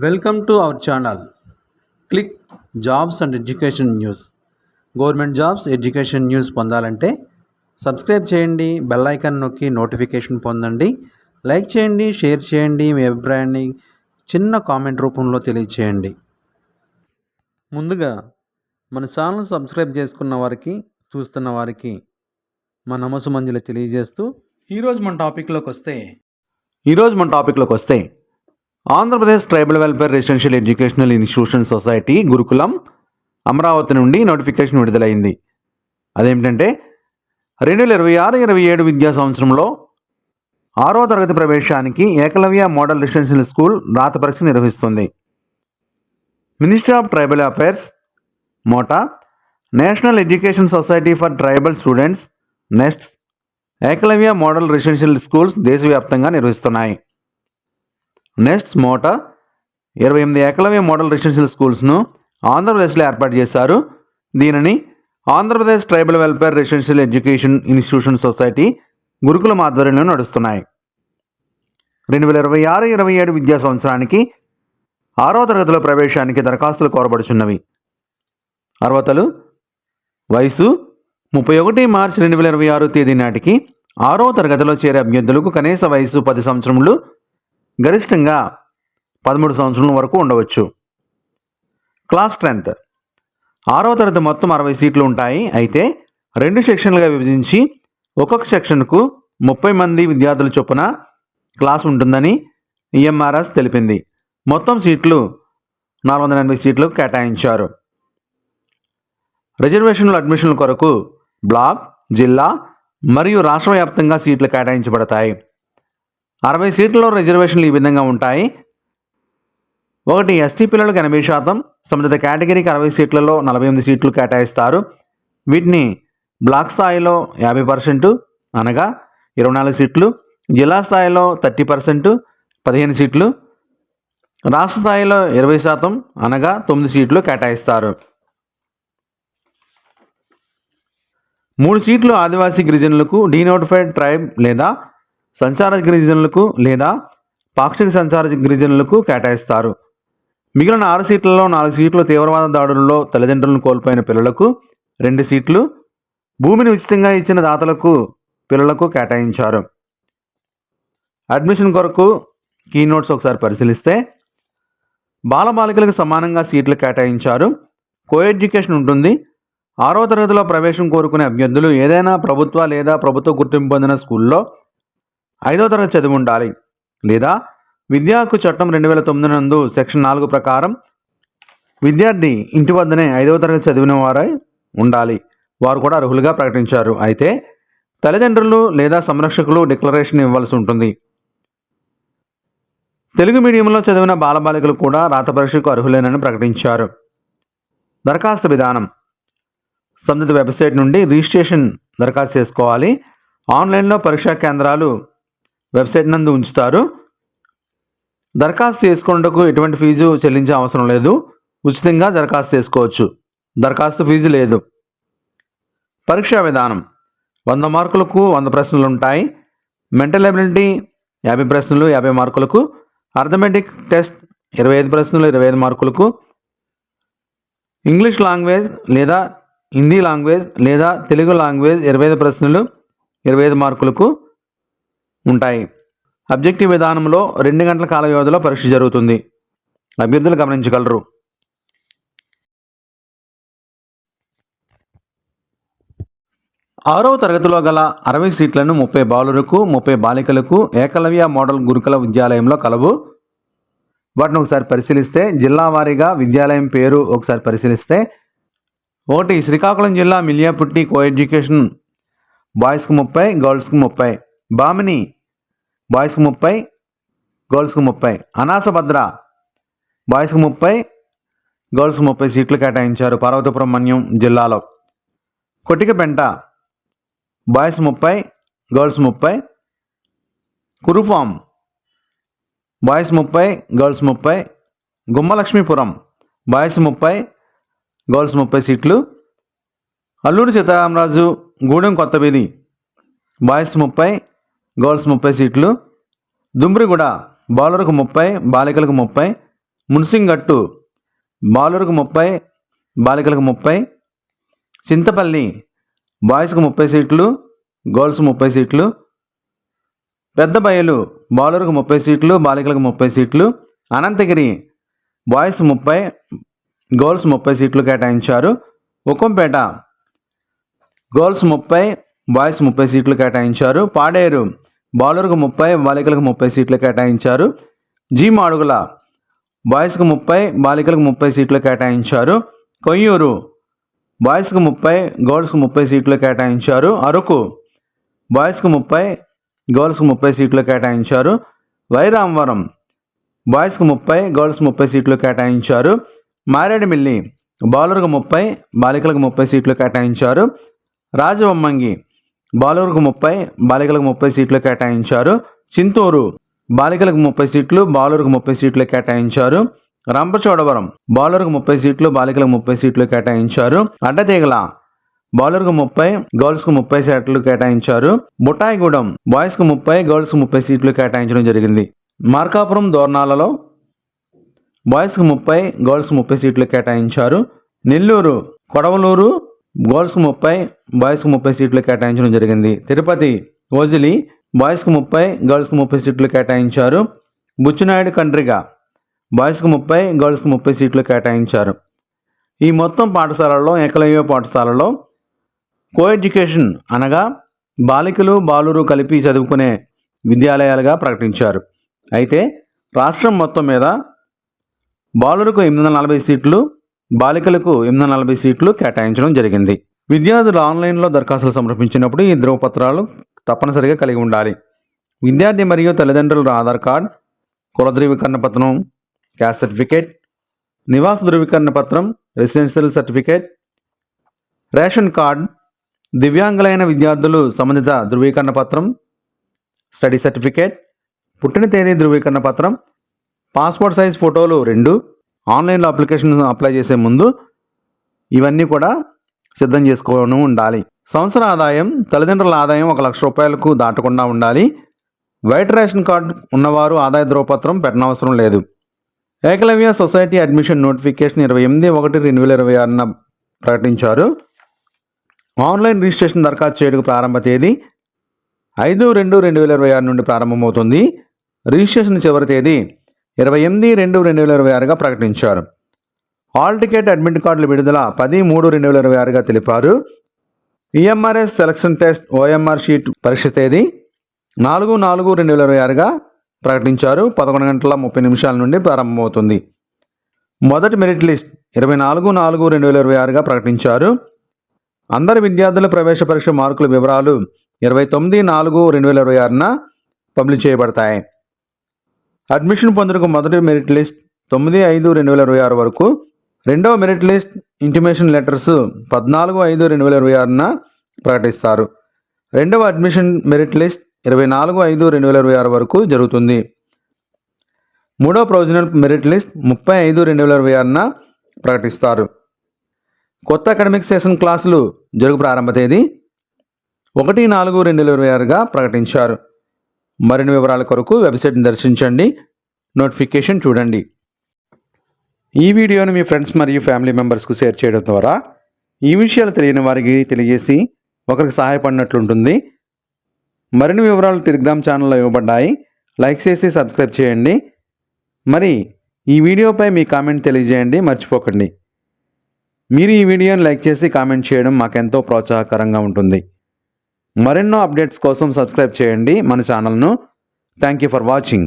Welcome to our channel. Click jobs and education news. Government jobs education news పొందాలంటే subscribe చేయండి, bell icon నొక్కి notification పొందండి. Like చేయండి, share చేయండి, మీ అభిప్రాయాన్ని చిన్న కామెంట్ రూపంలో తెలియచేయండి. ముందుగా మన ఛానల్ సబ్స్క్రైబ్ చేసుకున్న వారికి, చూస్తున్న వారికి మా నమస్సుమంజలి తెలియజేస్తూ ఈరోజు మన టాపిక్లోకి వస్తే Andhra Pradesh tribal welfare residential educational institution society Gurukulam Amaravati నుండి నోటిఫికేషన్ విడుదలైంది. అదేమిటంటే 2026-27 విద్యా సంవత్సరంలో 6వ తరగతి ప్రవేశానికి ఏకలవ్య మోడల్ రెసిడెన్షియల్ స్కూల్ రాత పరీక్ష నిర్వహిస్తుంది. మినిస్ట్రీ ఆఫ్ ట్రైబల్ అఫైర్స్ మోటా national education society for tribal students NESTS Eklavya model residential schools దేశవ్యాప్తంగా నిర్వహిస్తున్నాయి. నెక్స్ట్ మోటా 28 ఏకలవ్య మోడల్ రెసిడెన్షియల్ స్కూల్స్ను ఆంధ్రప్రదేశ్లో ఏర్పాటు చేశారు. దీనిని Andhra Pradesh tribal welfare residential education institution society Gurukulam ఆధ్వర్యంలో నడుస్తున్నాయి. 2026-27 విద్యా సంవత్సరానికి 6వ తరగతిలో ప్రవేశానికి దరఖాస్తులు కోరబడుచున్నవి. అర్హతలు: వయసు 31 మార్చి 2026 తేదీ నాటికి 6వ తరగతిలో చేరే అభ్యర్థులకు కనీస వయసు 10 సంవత్సరములు, గరిష్టంగా 13 సంవత్సరాల వరకు ఉండవచ్చు. క్లాస్ స్ట్రెంత్: 6వ తరగతి మొత్తం 60 సీట్లు ఉంటాయి. అయితే 2 సెక్షన్లుగా విభజించి ఒక్కొక్క సెక్షన్కు 30 మంది విద్యార్థుల చొప్పున క్లాస్ ఉంటుందని ఈఎంఆర్ఎస్ తెలిపింది. మొత్తం సీట్లు 480 సీట్లకు కేటాయించారు. రిజర్వేషన్ల అడ్మిషన్ల కొరకు బ్లాక్, జిల్లా మరియు రాష్ట్ర వ్యాప్తంగా సీట్లు కేటాయించబడతాయి. 60 సీట్లలో రిజర్వేషన్లు ఈ విధంగా ఉంటాయి. 1 ఎస్టీ పిల్లలకు 80%, సంబంధిత కేటగిరీకి 60 సీట్లలో 48 సీట్లు కేటాయిస్తారు. వీటిని బ్లాక్ స్థాయిలో 50% అనగా 24 సీట్లు, జిల్లా స్థాయిలో 30% 15 సీట్లు, రాష్ట్ర స్థాయిలో 20% అనగా 9 సీట్లు కేటాయిస్తారు. 3 సీట్లు ఆదివాసీ గిరిజనులకు, డీనోటిఫైడ్ ట్రైబ్ లేదా సంచార గిరిజనులకు లేదా పాక్షిక సంచార గిరిజనులకు కేటాయిస్తారు. మిగిలిన 6 సీట్లలో 4 సీట్లు తీవ్రవాద దాడులలో తల్లిదండ్రులను కోల్పోయిన పిల్లలకు, 2 సీట్లు భూమిని ఉచితంగా ఇచ్చిన దాతలకు పిల్లలకు కేటాయించారు. అడ్మిషన్ కొరకు కీ నోట్స్ ఒకసారి పరిశీలిస్తే బాలబాలికలకు సమానంగా సీట్లు కేటాయించారు. కోఎడ్యుకేషన్ ఉంటుంది. 6వ తరగతిలో ప్రవేశం కోరుకునే అభ్యర్థులు ఏదైనా ప్రభుత్వ లేదా ప్రభుత్వ గుర్తింపు పొందిన స్కూల్లో 5వ తరగతి చదివి ఉండాలి లేదా విద్యా హక్కు చట్టం 2009 నందు సెక్షన్ 4 ప్రకారం విద్యార్థి ఇంటి వద్దనే 5వ తరగతి చదివిన వారై ఉండాలి. వారు కూడా అర్హులుగా ప్రకటించారు. అయితే తల్లిదండ్రులు లేదా సంరక్షకులు డిక్లరేషన్ ఇవ్వాల్సి ఉంటుంది. తెలుగు మీడియంలో చదివిన బాలబాలికలు కూడా రాత పరీక్షకు అర్హులేనని ప్రకటించారు. దరఖాస్తు విధానం: సంబంధిత వెబ్సైట్ నుండి రిజిస్ట్రేషన్ దరఖాస్తు చేసుకోవాలి. ఆన్లైన్లో పరీక్షా కేంద్రాలు వెబ్సైట్ నందు ఉంచుతారు. దరఖాస్తు చేసుకునేందుకు ఎటువంటి ఫీజు చెల్లించే అవసరం లేదు. ఉచితంగా దరఖాస్తు చేసుకోవచ్చు. దరఖాస్తు ఫీజు లేదు. పరీక్షా విధానం: 100 మార్కులకు 100 ప్రశ్నలు ఉంటాయి. మెంటల్ ఎబిలిటీ 50 ప్రశ్నలు 50 మార్కులకు, అర్థమెటిక్ టెస్ట్ 25 ప్రశ్నలు 25 మార్కులకు, ఇంగ్లీష్ లాంగ్వేజ్ లేదా హిందీ లాంగ్వేజ్ లేదా తెలుగు లాంగ్వేజ్ 25 ప్రశ్నలు 25 మార్కులకు ఉంటాయి. అబ్జెక్టివ్ విధానంలో 2 గంటల కాల వ్యవధిలో పరీక్ష జరుగుతుంది. అభ్యర్థులు గమనించగలరు. ఆరవ తరగతిలో గల 60 సీట్లను 30 బాలురకు 30 బాలికలకు ఏకలవ్య మోడల్ గురుకుల విద్యాలయంలో కలవు. వాటిని ఒకసారి పరిశీలిస్తే జిల్లా వారీగా విద్యాలయం పేరు ఒకసారి పరిశీలిస్తే 1 శ్రీకాకుళం జిల్లా మిలియాపుట్టి కోఎడ్యుకేషన్ బాయ్స్కు 30, గర్ల్స్కు 30, బామిని బాయ్స్కు 30, గర్ల్స్కు 30, అనాసభద్ర బాయ్స్కు 30, గర్ల్స్కు 30 సీట్లు కేటాయించారు. పార్వతీపురం మన్యం జిల్లాలో Kottikapenta boys 30, girls 30, Kurupam boys 30, girls 30, Gummalakshmipuram boys 30, girls 30 సీట్లు, అల్లూరి సీతారామరాజు గూడెం కొత్త వీధి బాయ్స్ 30, గర్ల్స్ 30 సీట్లు, దుమ్రిగూడ బాలురకు 30, బాలికలకు 30, మున్సింగట్టు బాలురకు 30, బాలికలకు 30. చింతపల్లి బాయ్స్కు 30 సీట్లు, గర్ల్స్ 30 సీట్లు. పెద్ద బయలు బాలురకు 30 సీట్లు, బాలికలకు 30 సీట్లు. అనంతగిరి బాయ్స్ 30, గర్ల్స్ 30 సీట్లు కేటాయించారు. ఉక్కంపేట గర్ల్స్ 30, బాయ్స్ 30 సీట్లు కేటాయించారు. పాడేరు బాలురకు 30, బాలికలకు 30 సీట్లు కేటాయించారు. జీ మాడుగుల బాయ్స్కు 30, బాలికలకు 30 సీట్లు కేటాయించారు. కొయ్యూరు బాయ్స్కు 30, గర్ల్స్కు 30 సీట్లు కేటాయించారు. అరకు బాయ్స్కు 30, గర్ల్స్కు 30 సీట్లు కేటాయించారు. వైరామవరం బాయ్స్కు 30, గర్ల్స్ 30 సీట్లు కేటాయించారు. మారేడుమిల్లి బాలురకు 30, బాలికలకు 30 సీట్లు కేటాయించారు. రాజవొమ్మంగి బాలురకు 30, బాలికలకు 30 సీట్లు కేటాయించారు. చింతూరు బాలికలకు 30 సీట్లు, బాలురకు 30 సీట్లు కేటాయించారు. రంపచోడవరం బాలురకు 30 సీట్లు, బాలికలకు 30 సీట్లు కేటాయించారు. అడ్డతీగల బాలురకు 30, గర్ల్స్కు 30 సీట్లు కేటాయించారు. బుట్టాయిగూడెం బాయ్స్కు 30, గర్ల్స్కు 30 సీట్లు కేటాయించడం జరిగింది. మార్కాపురం దోర్నాలలో బాయ్స్కు 30, గర్ల్స్కు 30 సీట్లు కేటాయించారు. నెల్లూరు కొడవలూరు గర్ల్స్కు 30, బాయ్స్కు 30 సీట్లు కేటాయించడం జరిగింది. తిరుపతి ఓజిలి బాయ్స్కు 30, గర్ల్స్కు 30 సీట్లు కేటాయించారు. బుచ్చినాయుడు కండ్రిగా బాయ్స్కు 30, గర్ల్స్కు 30 సీట్లు కేటాయించారు. ఈ మొత్తం పాఠశాలల్లో ఏకలవ్య పాఠశాలలో కోఎడ్యుకేషన్ అనగా బాలికలు బాలురు కలిపి చదువుకునే విద్యాలయాలుగా ప్రకటించారు. అయితే రాష్ట్రం మొత్తం మీద బాలురకు 840 సీట్లు, బాలికలకు 840 సీట్లు కేటాయించడం జరిగింది. విద్యార్థులు ఆన్లైన్లో దరఖాస్తులు సమర్పించినప్పుడు ఈ ధృవపత్రాలు తప్పనిసరిగా కలిగి ఉండాలి. విద్యార్థి మరియు తల్లిదండ్రుల ఆధార్ కార్డ్, కుల ధృవీకరణ పత్రం, క్యాస్ట్ సర్టిఫికేట్, నివాస ధృవీకరణ పత్రం, రెసిడెన్షియల్ సర్టిఫికేట్, రేషన్ కార్డ్, దివ్యాంగులైన విద్యార్థులు సంబంధిత ధృవీకరణ పత్రం, స్టడీ సర్టిఫికేట్, పుట్టిన తేదీ ధృవీకరణ పత్రం, పాస్పోర్ట్ సైజ్ ఫోటోలు 2 ఆన్లైన్లో అప్లికేషన్ అప్లై చేసే ముందు ఇవన్నీ కూడా సిద్ధం చేసుకోవడం ఉండాలి. సంవత్సర ఆదాయం తల్లిదండ్రుల ఆదాయం 1,00,000 రూపాయలకు దాటకుండా ఉండాలి. వైట్ రేషన్ కార్డు ఉన్నవారు ఆదాయ ధృవపత్రం పెట్టనవసరం లేదు. ఏకలవ్య సొసైటీ అడ్మిషన్ నోటిఫికేషన్ 28/1/2026న ప్రకటించారు. ఆన్లైన్ రిజిస్ట్రేషన్ దరఖాస్తు చేయడానికి ప్రారంభ తేదీ 5/2/2026 నుండి ప్రారంభమవుతుంది. రిజిస్ట్రేషన్ చివరి తేదీ 28/2/2026గా ప్రకటించారు. హాల్ టికెట్ అడ్మిట్ కార్డుల విడుదల 10/3/2026గా తెలిపారు. EMRS selection test OMR sheet పరీక్ష తేదీ 4/4/2026గా ప్రకటించారు. 11:30 నుండి ప్రారంభమవుతుంది. మొదటి మెరిట్ లిస్ట్ 24/4/2026గా ప్రకటించారు. అందరి విద్యార్థుల ప్రవేశ పరీక్ష మార్కుల వివరాలు 29/4/2026న పబ్లిష్ చేయబడతాయి. అడ్మిషన్ పొందుటకు మొదటి మెరిట్ లిస్ట్ 9/5/2026 వరకు, రెండవ మెరిట్ లిస్ట్ ఇంటిమేషన్ లెటర్స్ 14/5/2026న ప్రకటిస్తారు. రెండవ అడ్మిషన్ మెరిట్ లిస్ట్ 24/5/2026 వరకు జరుగుతుంది. మూడవ ప్రొవిజనల్ మెరిట్ లిస్ట్ 30/5/2026న ప్రకటిస్తారు. కొత్త అకాడమిక్ సెషన్ క్లాసులు జరుగు ప్రారంభ తేదీ 1/4/2026గా ప్రకటించారు. మరిన్ని వివరాల కొరకు వెబ్సైట్ని దర్శించండి, నోటిఫికేషన్ చూడండి. ఈ వీడియోని మీ ఫ్రెండ్స్ మరియు ఫ్యామిలీ మెంబర్స్కు షేర్ చేయడం ద్వారా ఈ విషయాలు తెలియని వారికి తెలియజేసి ఒకరికి సహాయపడినట్లుంటుంది. మరిన్ని వివరాలు టెలిగ్రామ్ ఛానల్లో ఇవ్వబడ్డాయి. లైక్ చేసి సబ్స్క్రైబ్ చేయండి. మరి ఈ వీడియోపై మీ కామెంట్ తెలియజేయండి మర్చిపోకండి. మీరు ఈ వీడియోని లైక్ చేసి కామెంట్ చేయడం మాకెంతో ప్రోత్సాహకరంగా ఉంటుంది. మరెన్నో అప్డేట్స్ కోసం సబ్స్క్రైబ్ చేయండి మన ఛానల్ను. Thank you for watching.